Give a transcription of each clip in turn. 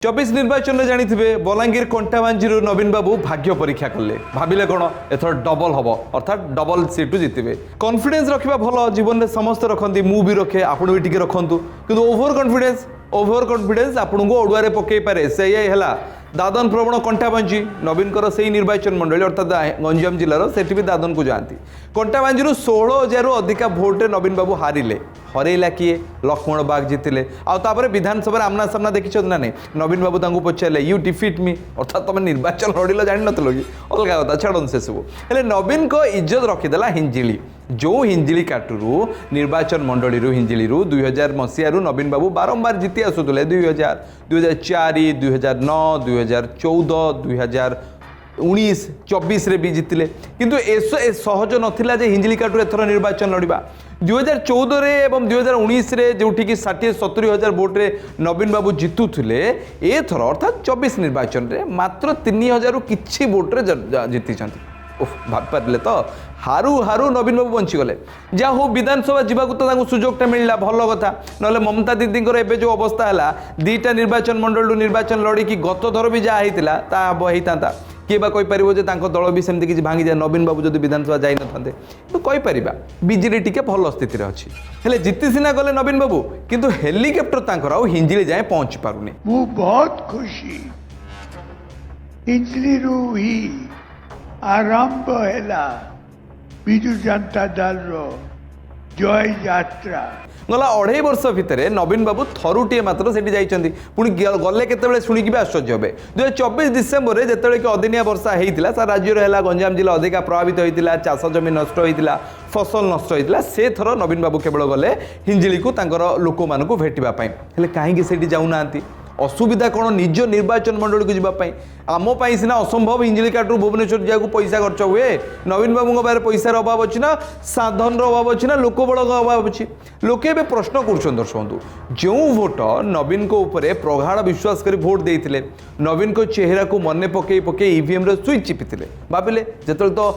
चौबीस निर्वाचन में जानी बलांगीर कंटाबांजी नवीन बाबू भाग्य परीक्षा कले भाविले कौन एथर डबल हम अर्थात डबल सीट जीतबे कॉन्फिडेंस रखा भल जीवन में समस्त रखती मु भी रखे आपण भी टिके रखु कि ओभर कॉन्फिडेंस आपन को ओडुआरे पकई पारे से है दादन प्रवण कंटाबांजी नवीन से निर्वाचन मंडली अर्थात गंजाम जिलार से भी दादन को जाती कंटाबांजी 16,000 अधिका भोटे नवीन बाबू हारिले हरैला किए लक्ष्मण बाग जीतिले आउे विधानसभा आमना सामना देखी ना नहीं नवीन बाबू तांको पचारे यू डिफिट मी अर्थात तुम निर्वाचन लड़िल जान नी कि अलग कथा छाड़न से सब हेले नवीन को इज्जत रखीदेला हिंजिली जो हिंजिली काटू निर्वाचन मंडली हिंजिली 2000 मसीह नवीन बाबू बारंबार जीति आसुले 2000 2004 2009 2014 2019 24 रे भी जीतिले किंतु सहज नथिला जे हिंजिली काटू एथर निर्वाचन लड़िबा 2014 रे एवं 2019 रे जोठी कि 60-70,000 भोट रे नवीन बाबू जीतुले एथर अर्थात 24 निर्वाचन रे मात्र 3,000 किछि भोट रे जीति छथि भाव पारे तो हारू हारू नवीन बाबू बंचीगले जहाँ हो विधानसभा जावाक तो सुजोगटा मिलला भल कथा ना ममता दीदी जो अवस्था है दीटा निर्वाचन मंडल निर्वाचन लड़की गत थर भी जहाँ होता किए बा कहीपर दल भी सेमती किसी भांगी जाए नवीन बाबू जो विधानसभा जाई न तो कहीपर बीजेडी टिके भल स्थित अच्छी हेले जीति सिना गले नवीन बाबू किंतु हेलिकप्टर तांकर आउ हिंजिली जाए पहुंची पारुनी मु बहुत खुशी हिंजिली रु ही आरंभ है विजु जनता दल रो जय यात्रा गला 2.5 वर्ष भितर नवीन बाबू थरुटे मात्र से जाइए पुणी गले केतबेले शुणिकी आश्चर्य हे 2024 डिसेम्बर में जिते कि अदिनिया वर्षा होता सारा राज्य है गंजाम जिला अधिका प्रभावित होता चाष जमी नष्ट होता फसल नष्ट होता से थर नवीन बाबू केवल गले हिंजिली को लोक मानू भेटापी हेले कहीं से जाऊना असुविधा कौन निज निर्वाचन मंडल को जीवाई आम सीना असंभव हिंजिली काटू भुवनेश्वर जाकू पैसा खर्च हुए नवीन बाबू पाखे पैसार अभाव अच्छी ना साधन अभाव अच्छी ना लोकबल अभाव अच्छी लोके प्रश्न कर दर्शकु जो भोट नवीन को ऊपर प्रगाढ़ विश्वास कर भोट देते नवीन को चेहरा को मन पकई पकई ईवीएम स्विच चिपी भाविले जो तो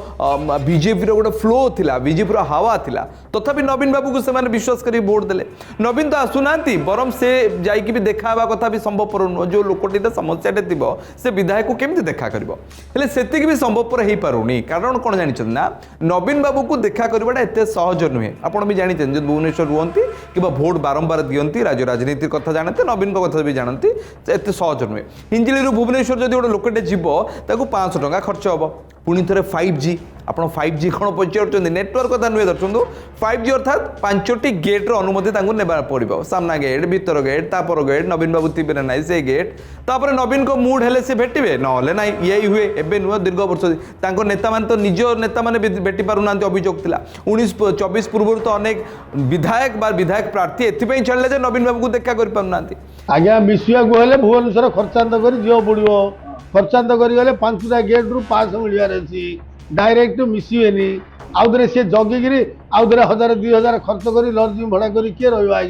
बीजेपी गोटे फ्लो था बीजेपी हावा था तथापि नवीन बाबू को से विश्वास कर भोट देले नवीन तो आसुना बरम से जाकि देखा कथा भी संभवपर नुह जो लोकटी समस्याटे थी से विधायक को केमती देखा कर सेतिक भी संभवपर हो पारुनी कारण कौन जानते ना नवीन बाबू को देखा करवाटा एत सहज नुहे आपड़ भी जानते जो भुवनेश्वर रुहति कि भोट बारंबार दियंती राज्य राजनीति कथा जानते नवीन कथा भी जानती एत सहज नुहे हिंजिली भुवनेश्वर जब गोटे लोकटे जीव ताकू 500 टंका खर्च हम पुणी थे 5G आपड़ 5G कौन पचार नेटवर्क कथा नुहे दर्शक 5G अर्थात 5टी गेट्र अनुमति ने पड़ो सामना गेट भीतर गेट तापर गेट नवीन बाबू थे ना से गेट तापर नवीन को मूड हेले से भेटे ना ना यही हुए एवं नुह दीर्घ वर्ष नेता मान तो निज नेता मैंने भेटी पार ना अभियोग था 1924 पूर्व तो अनेक विधायक विधायक प्रार्थी एपाई छाड़े नवीन बाबू को देखा कर पाना आज्ञा मिसिया को हेले भुवनेश्वर खर्चांत कर जीव पड़ो खर्चांत कर 5टा गेट रु पास मिलवार अच्छी डायरेक्ट मिसबेनि आउे सी जगिकी आउे 1,000-2,000 खर्च कर लॉजिंग भड़ा कर किए रहा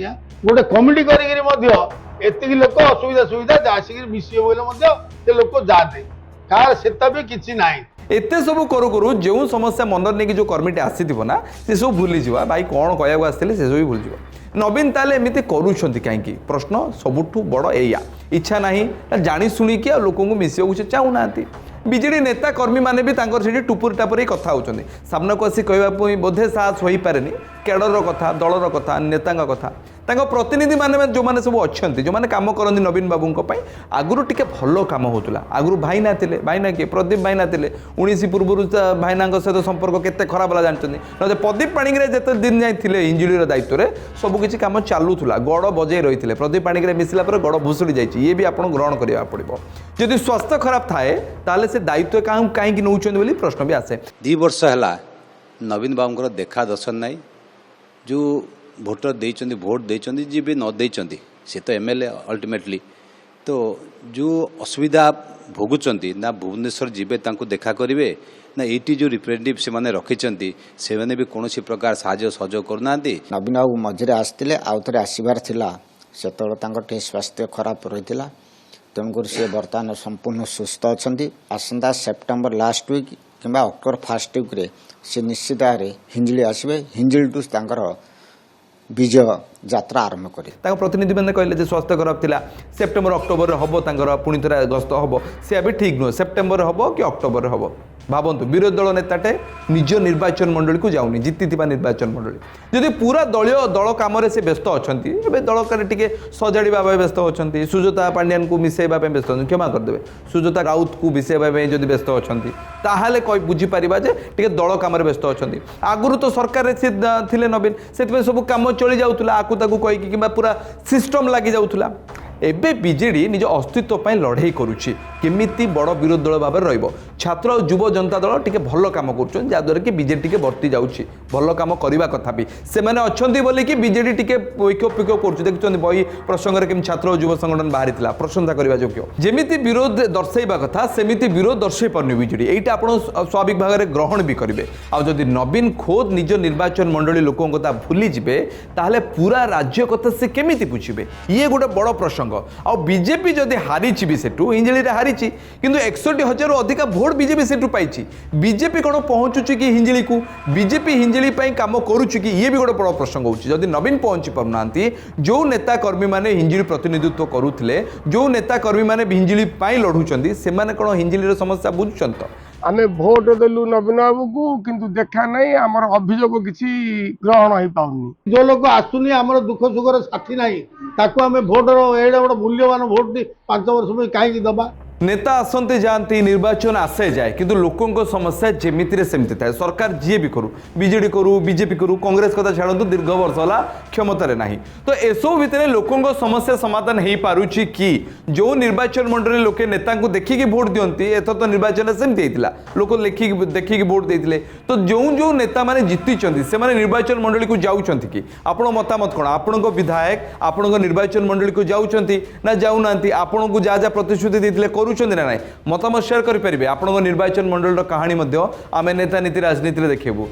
गोटे कमिटी करती लोक असुविधा सुविधा आसिक मिसबे बोले लोक जाते कार से भी किसी ना एत सब करू करू जो समस्या मन नहीं जो कर्मीटे आसी ना से सब भूली जा भाई कौन कहवा आसते से सब भी भूल नवीन ताले एमती करुँच कहीं प्रश्न सबुठ बड़ एया इच्छा ना जानी शुणिकी आ लोक मिसवा से चाहूना बीजेडी नेता कर्मी मैंने भी से टुपुर टापर कथा होती सामना को आसी कहवाई बोधे साहस हो पारे कैडर कथा दलर कथा नेता कथा प्रतिनिधि मैंने जो मैंने सब अच्छा जो मैंने कम करती नवीन बाबू आगुरी टी भल कम होता आगुरी भाईना थे भाईना किए प्रदीप भाईना थे 19 पूर्व भाईना सहित संपर्क केते खराब है जानते ना प्रदीप पाणिग्राही जिते दिन जाए हिंजिली दायित्व में सबकिछ कम चलूला गड़ बजे रही है प्रदीप पाणिग्राही मिसला गड़ भुशुड़ी जाइए ये भी आपको ग्रहण करा पड़ो जदि स्वास्थ्य खराब थाए ताले से दायित्व कहीं नौकरी प्रश्न भी आसे 2 वर्ष है नवीन बाबू देखा दर्शन ना जो भोटर देइचंदी भोट देइचंदी जी भी न देइचंदी से तो एमएलए अल्टीमेटली तो जो असुविधा भोगुचंदी ना भुवनेश्वर जीवे तांको देखा करिवे ना एटी जो रिप्रेजेंटेटिव से माने रखिचंदी से माने भी कोनोसी प्रकार साहाय्य सहयोग करनांती नवीन बाबू मझे आसते आउ थे आसबार थिला सेतବେଳେ ତାଙ୍କର ଟିକେ ସ୍ୱାସ୍ଥ୍ୟ ଖରାପ ରହିଥିଲା ତେଣୁକରି ସେ ବର୍ତ୍ତମାନ ସମ୍ପୂର୍ଣ୍ଣ ସୁସ୍ଥ ଅଛନ୍ତି ଆସନ୍ତା ସେପ୍ଟେମ୍ବର ଲାଷ୍ଟ ୱିକ୍ କିମ୍ବା ଅକ୍ଟୋବର ଫାର୍ଷ୍ଟ ୱିକ୍ରେ ସେ ନିଶ୍ଚିତ ଭାବରେ ହିଞ୍ଜିଳି ଆସିବେ ହିଞ୍ଜିଳିଠୁ ତାଙ୍କର विजय यात्रा आरंभ करे ତାଙ୍କ ପ୍ରତିନିଧି ମାନେ କହିଲେ ଯେ ସ୍ୱାସ୍ଥ୍ୟ ଖରାପ ଥିଲା ସେପ୍ଟେମ୍ବର ଅକ୍ଟୋବରରେ ହେବ ତାଙ୍କର ପୁଣି ଥରେ ଗସ୍ତ ହେବ ସେ ବି ଠିକ୍ ନୁହେଁ ସେପ୍ଟେମ୍ବରରେ ହେବ କି ଅକ୍ଟୋବରରେ ହେବ ଭାବନ୍ତୁ ବିରୋଧୀ ଦଳ ନେତାଟେ ନିଜ ନିର୍ବାଚନ ମଣ୍ଡଳୀକୁ ଯାଉନି ଜିତିଥିବା ନିର୍ବାଚନ ମଣ୍ଡଳୀ ଯଦି ପୁରା ଦଳ କାମରେ ସେ ବ୍ୟସ୍ତ ଅଛନ୍ତି ଏବେ ଦଳକାରେ ଟିକେ ସଜାଡ଼ିବା ପାଇଁ ବ୍ୟସ୍ତ ଅଛନ୍ତି ସୁଜାତା ପାଣ୍ଡିଆନକୁ ମିଶାଇବା ପାଇଁ ବ୍ୟସ୍ତ ଅଛନ୍ତି କ୍ଷମା କରିଦେବେ ସୁଜାତା ରାଉତକୁ ମିଶାଇବା ପାଇଁ ଯଦି ବ୍ୟସ୍ତ ଅଛନ୍ତି ତାହେଲେ ବୁଝିପାରିବା ଯେ ଟିକେ ଦଳ କାମରେ ବ୍ୟସ୍ତ ଅଛନ୍ତି ଆଗରୁ ତ ସରକାରରେ ସେ ଥିଲେ ନବୀନ ସେଥିପାଇଁ ସବୁ କାମ ଚଳି ଯାଉଥିଲା ଆକୁ ତାକୁ କହିକି କିମ୍ବା ପୁରା ସିଷ୍ଟମ ଲାଗି ଯାଉଥିଲା ଏବେ ବିଜେଡି ନିଜ ଅସ୍ତିତ୍ୱ ପାଇଁ ଲଢ଼େଇ କରୁଛି କେମିତି ବଡ଼ ବିରୋଧୀ ଦଳ ଭାବରେ ରହିବ ଛାତ୍ର ଆଉ ଯୁବ ଜନତା ଦଳ ଟିକେ ଭଲ କାମ କରୁଛନ୍ତି ଯାହାଦ୍ୱାରା କି ବିଜେଡି ଟିକେ ବର୍ତ୍ତି ଯାଉଛି ଭଲ କାମ କରିବା କଥା ବି ସେମାନେ ଅଛନ୍ତି ବୋଲିକି ବିଜେଡି ଟିକେ ଐକ୍ୟ କରୁଛି ଦେଖୁଛନ୍ତି ବହି ପ୍ରସଙ୍ଗରେ କେମିତି ଛାତ୍ର ଓ ଯୁବ ସଂଗଠନ ବାହାରିଥିଲା ପ୍ରଶଂସା କରିବା ଯୋଗ୍ୟ ଯେମିତି ବିରୋଧ ଦର୍ଶାଇବା କଥା ସେମିତି ବିରୋଧ ଦର୍ଶାଇ ପାରୁନି ବିଜେଡି ଏଇଟା ଆପଣ ସ୍ୱାଭାବିକ ଭାବରେ ଗ୍ରହଣ ବି କରିବେ ଆଉ ଯଦି ନବୀନ ଖୋଦ୍ ନିଜ ନିର୍ବାଚନ ମଣ୍ଡଳୀ ଲୋକଙ୍କ କଥା ଭୁଲିଯିବେ ତାହେଲେ ପୁରା ରାଜ୍ୟ କଥା ସେ କେମିତି ବୁଝିବେ ଇଏ ଗୋଟେ ବଡ଼ ପ୍ରସଙ୍ଗ ଆଉ ବିଜେପି ଯଦି ହାରିଛି ବି ସେଠୁ ହିଞ୍ଜିଳିରେ ହାରିଛି କିନ୍ତୁ 61,000ରୁ ଅଧିକା ଭୋଟ ବିଜେପି ସେଠୁ ପାଇଛି ବିଜେପି କ'ଣ ପହଞ୍ଚୁଛି କି ହିଞ୍ଜିଳିକୁ ବିଜେପି ହିଞ୍ଜିଳି ପାଇଁ କାମ କରୁଛି କି ଇଏ ବି ଗୋଟେ ବଡ଼ ପ୍ରସଙ୍ଗ ହେଉଛି ଯଦି ନବୀନ ପହଞ୍ଚି ପାରୁନାହାନ୍ତି ଯେଉଁ ନେତା କର୍ମୀମାନେ ହିଞ୍ଜିଳି ପ୍ରତିନିଧିତ୍ୱ କରୁଥିଲେ ଯେଉଁ ନେତା କର୍ମୀମାନେ ହିଞ୍ଜିଳି ପାଇଁ ଲଢ଼ୁଛନ୍ତି ସେମାନେ କ'ଣ ହିଞ୍ଜିଳିର ସମସ୍ୟା ବୁଝୁଛନ୍ତି ତ ଆମେ ଭୋଟ ଦେଲୁ ନବୀନ ବାବୁକୁ କିନ୍ତୁ ଦେଖା ନାହିଁ ଆମର ଅଭିଯୋଗ କିଛି ଗ୍ରହଣ ହେଇପାରୁନି ଯେଉଁ ଲୋକ ଆସୁନି ଆମର ଦୁଃଖ ସୁଖର ସାଥୀ ନାହିଁ ତାକୁ ଆମେ ଭୋଟର ଏଇଟା ଗୋଟେ ମୂଲ୍ୟବାନ ଭୋଟ 5 ବର୍ଷ ପାଇଁ କାହିଁକି ଦେବା ନେତା ଆସନ୍ତି ଯାଆନ୍ତି ନିର୍ବାଚନ ଆସେ ଯାଏ କିନ୍ତୁ ଲୋକଙ୍କ ସମସ୍ୟା ଯେମିତିରେ ସେମିତି ଥାଏ ସରକାର ଯିଏ ବି କରୁ ବିଜେଡି କରୁ ବିଜେପି କରୁ କଂଗ୍ରେସ କଥା ଛାଡ଼ନ୍ତୁ ଦୀର୍ଘ ବର୍ଷ ହେଲା କ୍ଷମତାରେ ନାହିଁ ତ ଏସବୁ ଭିତରେ ଲୋକଙ୍କ ସମସ୍ୟା ସମାଧାନ ହେଇପାରୁଛି କି ଯେଉଁ ନିର୍ବାଚନ ମଣ୍ଡଳୀ ଲୋକେ ନେତାଙ୍କୁ ଦେଖିକି ଭୋଟ ଦିଅନ୍ତି ଏଥର ତ ନିର୍ବାଚନରେ ସେମିତି ହେଇଥିଲା ଲୋକ ଦେଖିକି ଭୋଟ ଦେଇଥିଲେ ତ ଯେଉଁ ନେତାମାନେ ଜିତିଛନ୍ତି ସେମାନେ ନିର୍ବାଚନ ମଣ୍ଡଳୀକୁ ଯାଉଛନ୍ତି କି ଆପଣ ମତାମତ କ'ଣ ଆପଣଙ୍କ ବିଧାୟକ ଆପଣଙ୍କ ନିର୍ବାଚନ ମଣ୍ଡଳୀକୁ ଯାଉଛନ୍ତି ନା ଯାଉନାହାନ୍ତି ଆପଣଙ୍କୁ ଯାହା ଯାହା ପ୍ରତିଶ୍ରୁତି ଦେଇଥିଲେ କରୁଛନ୍ତି ନା ନାହିଁ ମତାମତ ସେୟାର କରିପାରିବେ ଆପଣଙ୍କ ନିର୍ବାଚନ ମଣ୍ଡଳୀର କାହାଣୀ ମଧ୍ୟ ଆମେ ନେତା ନୀତି ରାଜନୀତିରେ ଦେଖେଇବୁ